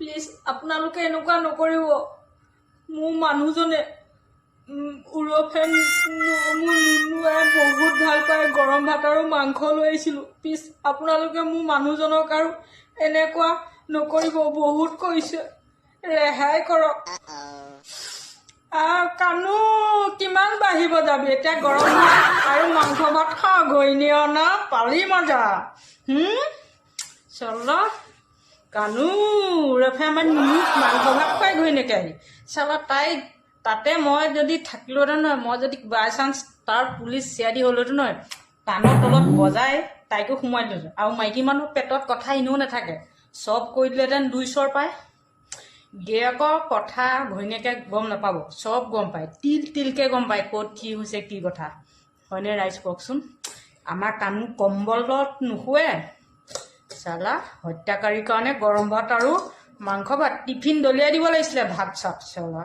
Please আপোনালোকে এনেকুৱা নকৰিব। মোৰ মানুহজনে উৰফে মোৰ নুনুৱাই বহুত ভাল পায় গৰম ভাত আৰু মাংস লৈ আহিছিলোঁ। প্লিজ আপোনালোকে মোৰ মানুহজনক আৰু এনেকুৱা নকৰিব। বহুত কৈছে, ৰেহাই কৰক। কানু কিমান বাঢ়িব যাবি এতিয়া? গৰম ভাত আৰু মাংস ভাত খাওঁ, ঘৈণী অনা পালি মজা। চল কানু উৰফে আমাৰ নুনুক মাংস ভাত খুৱাই ঘৈণীয়েকে আহি চাব তাই তাতে মই যদি থাকিলোহেঁতেন নহয়, মই যদি বাই চান্স তাৰ পুলিচ চিআইডি হ'লোহেঁতেন নহয়, কাণৰ তলত বজাই তাইকো সোমাই দিলোঁ। আৰু মাইকী মানুহ পেটত কথা এনেও নাথাকে, চব কৰি দিলেহেঁতেন 2 চৰ পায়। গিৰিয়েকৰ কথা ঘৈণীয়েকে গম নাপাব, চব গম পায়, তিলকৈ গম পায় ক'ত কি হৈছে কি কথা। হয়নে ৰাইজ কওকচোন? আমাৰ কানু কম্বলত নুশুৱে। চালা হত্যাকাৰীৰ কাৰণে গৰম ভাত আৰু মাংস ভাত টিফিন দলিয়াই দিব লাগিছিলে, ভাত চাত চলা।